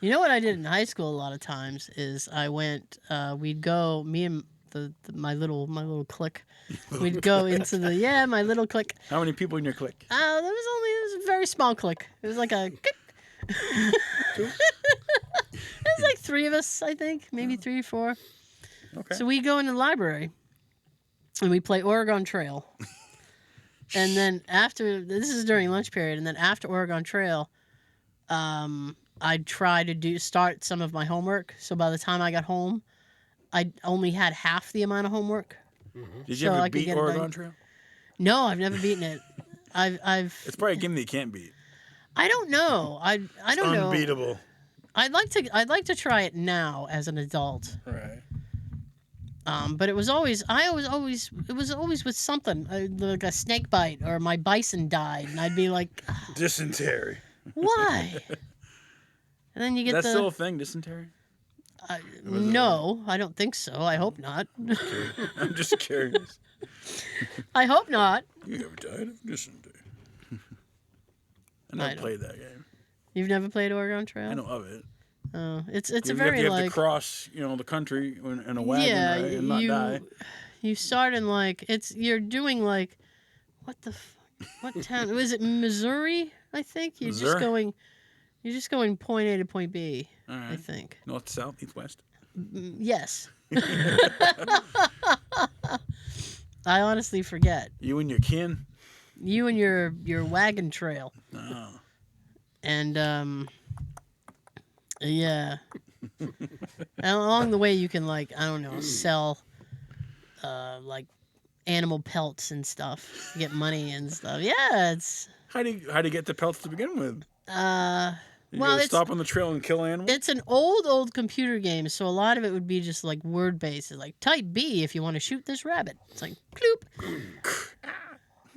Speaker 2: You know what I did in high school a lot of times is I went. We'd go. Me and my little clique. We'd go into my little clique.
Speaker 4: How many people in your clique?
Speaker 2: It was a very small clique. It was like a. It was like 3 of us, I think, maybe 3 or 4.
Speaker 4: Okay.
Speaker 2: So we go into the library, and we play Oregon Trail. And then this is during lunch period, and then after Oregon Trail, I'd try to start some of my homework. So by the time I got home, I only had half the amount of homework.
Speaker 4: Did you ever beat Oregon Trail?
Speaker 2: No, I've never beaten it. I've.
Speaker 4: It's probably a game that you can't beat.
Speaker 2: I don't know. I don't know.
Speaker 4: Unbeatable.
Speaker 2: I'd like to try it now as an adult.
Speaker 4: Right.
Speaker 2: But it was always with something like a snake bite or my bison died, and I'd be like,
Speaker 4: Dysentery.
Speaker 2: why? And then you get
Speaker 4: That's still a thing, dysentery?
Speaker 2: No, I don't think so. I hope not.
Speaker 4: I'm just curious.
Speaker 2: I hope not.
Speaker 4: You ever died of dysentery? I never played that game.
Speaker 2: You've never played Oregon Trail?
Speaker 4: I know of it.
Speaker 2: Oh, it's a
Speaker 4: you
Speaker 2: very
Speaker 4: have to cross, the country in a wagon, right, and not die.
Speaker 2: You start in you're doing what what town was it? Missouri, I think. You're just going point A to point B.
Speaker 4: All right.
Speaker 2: I think.
Speaker 4: North, south, east, west.
Speaker 2: Yes. I honestly forget.
Speaker 4: You and your kin.
Speaker 2: You and your wagon trail.
Speaker 4: Oh.
Speaker 2: And yeah. And along the way you can sell animal pelts and stuff. Get money and stuff. Yeah, it's
Speaker 4: How do you get the pelts to begin with? You
Speaker 2: well,
Speaker 4: gotta stop on the trail and kill animals?
Speaker 2: It's an old computer game, so a lot of it would be just word based. It's like type B if you want to shoot this rabbit. It's like bloop.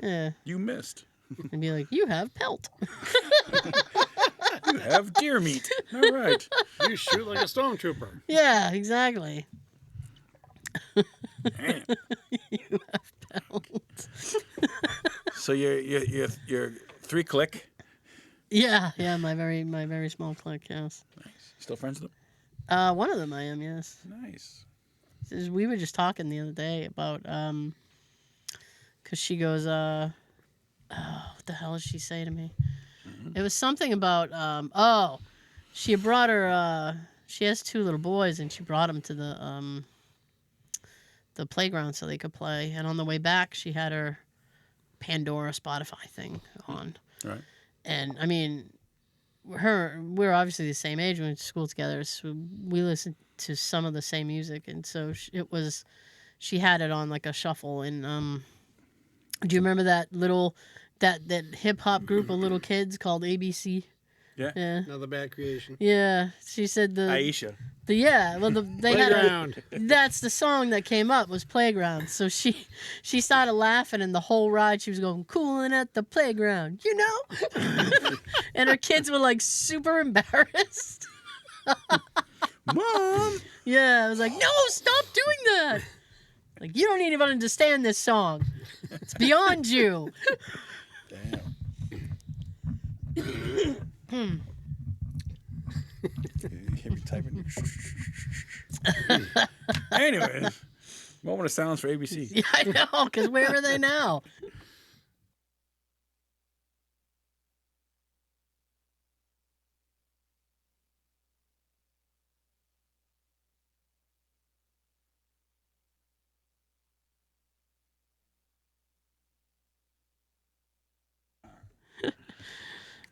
Speaker 2: Yeah.
Speaker 4: You missed.
Speaker 2: And be like, you have pelt.
Speaker 4: You have deer meat. All right.
Speaker 3: You shoot like a stormtrooper.
Speaker 2: Yeah, exactly.
Speaker 4: Damn.
Speaker 2: You have pelt.
Speaker 4: So you're 3 click.
Speaker 2: Yeah, my very small clique, yes.
Speaker 4: Nice. Still friends with them?
Speaker 2: One of them I am, yes.
Speaker 4: Nice.
Speaker 2: We were just talking the other day about because she goes, what the hell did she say to me? It was something about she brought her she has 2 little boys and she brought them to the playground so they could play, and on the way back she had her Pandora Spotify thing on.
Speaker 4: Right.
Speaker 2: And I mean, we're obviously the same age. We went to school together, so we listened to some of the same music. And so she had it on like a shuffle. And do you remember that that hip hop group of little kids called ABC?
Speaker 4: Yeah.
Speaker 3: Another bad creation.
Speaker 2: Yeah. She said
Speaker 4: Aisha.
Speaker 2: they had
Speaker 3: Playground.
Speaker 2: that's the song that came up was Playground. So she started laughing, and the whole ride she was going cooling at the playground, and her kids were super embarrassed.
Speaker 4: Mom.
Speaker 2: Yeah, I was like, no, stop doing that. You don't even understand this song. It's beyond you.
Speaker 4: Damn. You can't be typing. Anyways, moment of silence for ABC.
Speaker 2: Yeah, I know, because where are they now?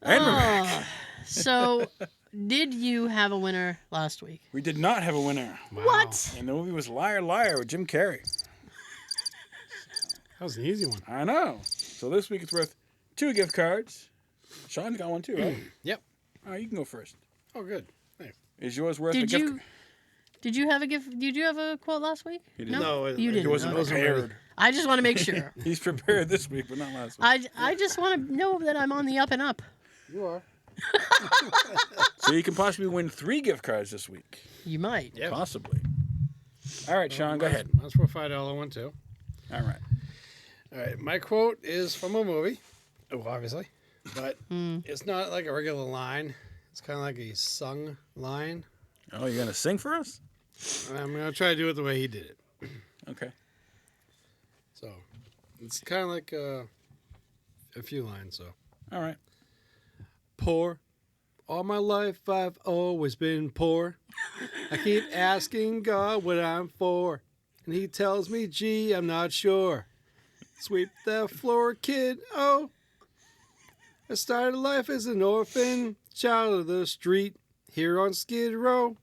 Speaker 4: And we're back.
Speaker 2: So, did you have a winner last week?
Speaker 4: We did not have a winner.
Speaker 3: Wow.
Speaker 2: What?
Speaker 4: And the movie was Liar Liar with Jim Carrey.
Speaker 3: That was an easy one.
Speaker 4: I know. So this week it's worth 2 gift cards. Sean's got one too, right?
Speaker 3: Yep.
Speaker 4: All right, you can go first.
Speaker 3: Oh, good. Thanks.
Speaker 4: Is yours worth a gift card?
Speaker 2: Did you have a gift? Did you have a quote last week?
Speaker 4: He didn't.
Speaker 3: No,
Speaker 2: you
Speaker 3: it
Speaker 2: didn't.
Speaker 4: He wasn't
Speaker 2: Okay.
Speaker 4: prepared.
Speaker 2: I just want to make sure.
Speaker 4: He's prepared this week, but not last week.
Speaker 2: I just want to know that I'm on the up and up.
Speaker 3: You are.
Speaker 4: So you can possibly win 3 gift cards this week.
Speaker 2: You might.
Speaker 3: Yeah.
Speaker 4: Possibly. All right, Sean, go ahead.
Speaker 3: That's for a $5 one, too.
Speaker 4: All right.
Speaker 3: All right. My quote is from a movie. Oh, obviously. But it's not like a regular line. It's kind of like a sung line.
Speaker 4: Oh, you're gonna sing for us?
Speaker 3: I'm gonna try to do it the way he did it.
Speaker 4: Okay.
Speaker 3: So it's kind of like a few lines. So
Speaker 4: All right.
Speaker 3: poor. All my life I've always been poor. I keep asking God what I'm for, and He tells me, "Gee, I'm not sure." Sweep that floor, kid. Oh, I started life as an orphan, child of the street, here on Skid Row.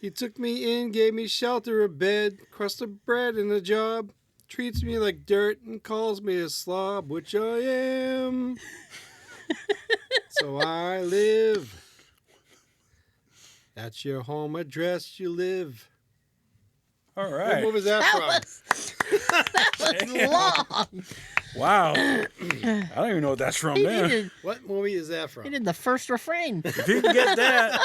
Speaker 3: He took me in, gave me shelter, a bed, crust of bread, and a job. Treats me like dirt and calls me a slob, which I am. So I live. That's your home address, you live.
Speaker 4: All
Speaker 3: What
Speaker 4: right.
Speaker 3: movie is that from?
Speaker 2: That was long.
Speaker 4: Wow. I don't even know what that's from
Speaker 2: He
Speaker 4: there.
Speaker 2: did,
Speaker 3: What movie is that from?
Speaker 2: he did the first refrain.
Speaker 4: If you can get that,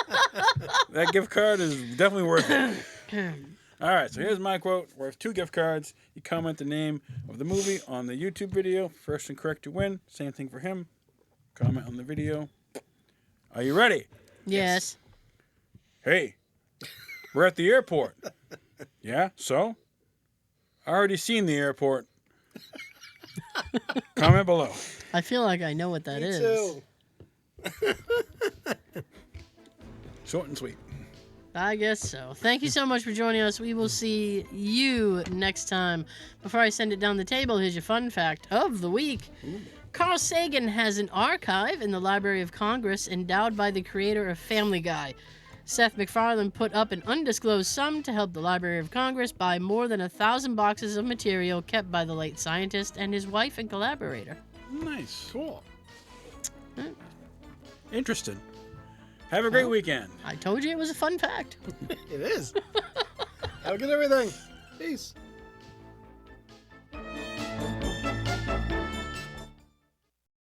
Speaker 4: that gift card is definitely worth it. All right, so here's my quote worth 2 gift cards. You comment the name of the movie on the YouTube video. First and correct, you win. Same thing for him. Comment on the video. Are you ready?
Speaker 2: Yes.
Speaker 4: Hey, we're at the airport. Yeah, so? I already seen the airport. Comment below.
Speaker 2: I feel like I know what that
Speaker 3: Me
Speaker 2: is.
Speaker 3: too.
Speaker 4: Short and sweet.
Speaker 2: I guess so. Thank you so much for joining us. We will see you next time. Before I send it down the table, here's your fun fact of the week. Carl Sagan has an archive in the Library of Congress endowed by the creator of Family Guy. Seth MacFarlane put up an undisclosed sum to help the Library of Congress buy more than 1,000 boxes of material kept by the late scientist and his wife and collaborator.
Speaker 4: Nice.
Speaker 3: Cool.
Speaker 4: Interested. Have a great weekend.
Speaker 2: I told you it was a fun fact.
Speaker 3: It is. Have a good everything. Peace.